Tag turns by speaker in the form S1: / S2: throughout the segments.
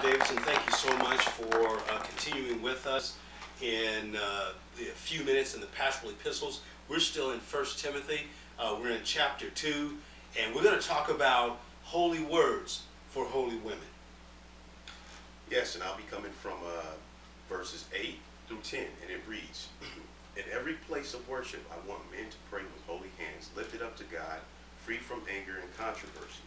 S1: DavidSon, thank you so much for continuing with us in the few minutes in the pastoral epistles. We're still in 1 Timothy. We're in chapter 2, and we're going to talk about holy words for holy women.
S2: Yes, and I'll be coming from verses 8 through 10, and it reads, In every place of worship I want men to pray with holy hands, lifted up to God, free from anger and controversy.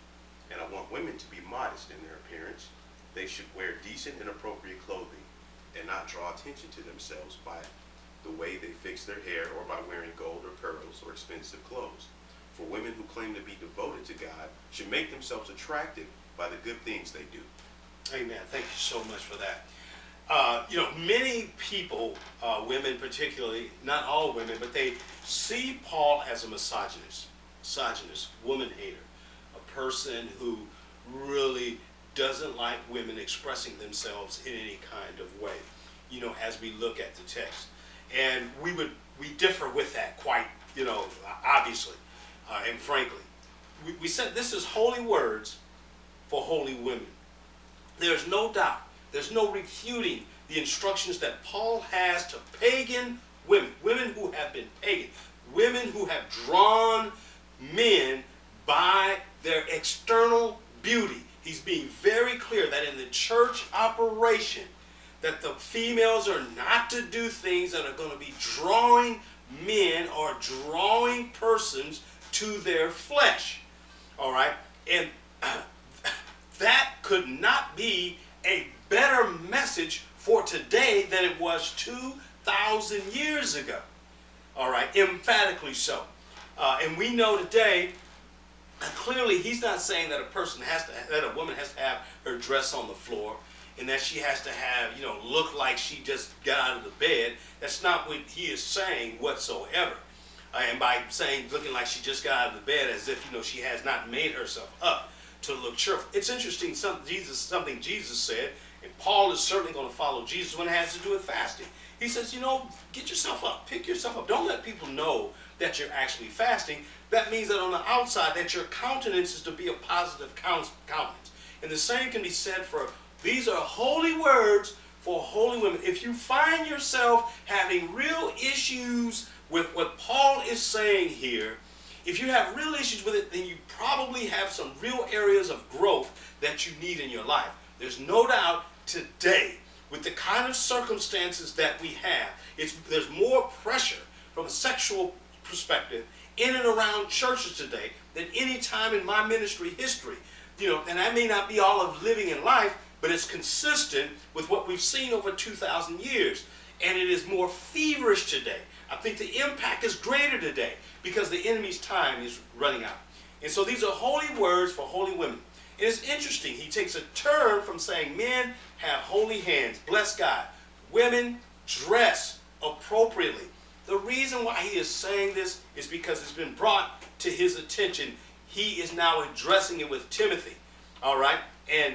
S2: And I want women to be modest in their appearance. They should wear decent and appropriate clothing, and not draw attention to themselves by the way they fix their hair or by wearing gold or pearls or expensive clothes. For women who claim to be devoted to God should make themselves attractive by the good things they do.
S1: Amen. Thank you so much for that. Many people, women particularly, not all women, but they see Paul as a misogynist, woman hater, a person who really doesn't like women expressing themselves in any kind of way, as we look at the text. And we differ with that quite, obviously, and frankly. We said this is holy words for holy women. There's no doubt, there's no refuting the instructions that Paul has to pagan women, women who have been pagan, women who have drawn men by their external beauty. He's being very clear that in the church operation, that the females are not to do things that are going to be drawing men or drawing persons to their flesh. All right? And that could not be a better message for today than it was 2,000 years ago. All right? Emphatically so. And we know today, clearly he's not saying that a woman has to have her dress on the floor and that she has to have, look like she just got out of the bed. That's not what he is saying whatsoever. And by saying looking like she just got out of the bed as if, she has not made herself up to look cheerful. It's interesting, something Jesus said, and Paul is certainly going to follow Jesus when it has to do with fasting. He says, get yourself up, pick yourself up. Don't let people know that you're actually fasting. That means that on the outside that your countenance is to be a positive countenance. And the same can be said for, these are holy words for holy women. If you find yourself having real issues with what Paul is saying here, if you have real issues with it, then you probably have some real areas of growth that you need in your life. There's no doubt today, with the kind of circumstances that we have, there's more pressure from a sexual perspective in and around churches today than any time in my ministry history. And that may not be all of living in life, but it's consistent with what we've seen over 2,000 years. And it is more feverish today. I think the impact is greater today because the enemy's time is running out. And so these are holy words for holy women. And it's interesting. He takes a turn from saying men have holy hands, bless God. Women dress appropriately. The reason why he is saying this is because it's been brought to his attention. He is now addressing it with Timothy. All right? And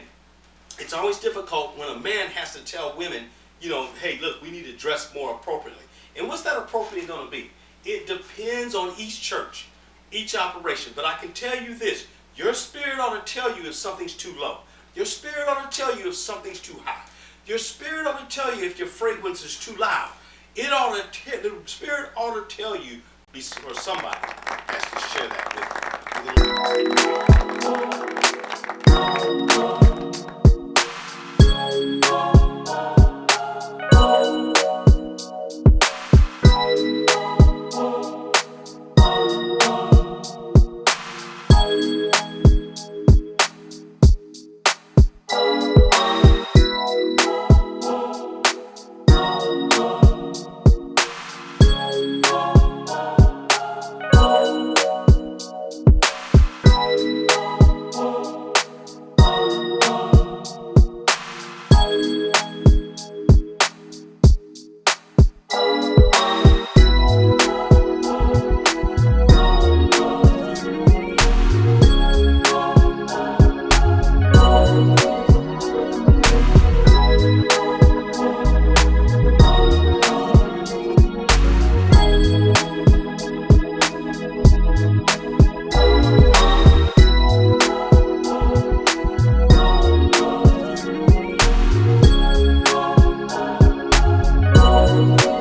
S1: it's always difficult when a man has to tell women, hey, look, we need to dress more appropriately. And what's that appropriately going to be? It depends on each church, each operation. But I can tell you this. Your spirit ought to tell you if something's too low. Your spirit ought to tell you if something's too high. Your spirit ought to tell you if your fragrance is too loud. The spirit ought to tell you, or somebody has to share that with you. Peace.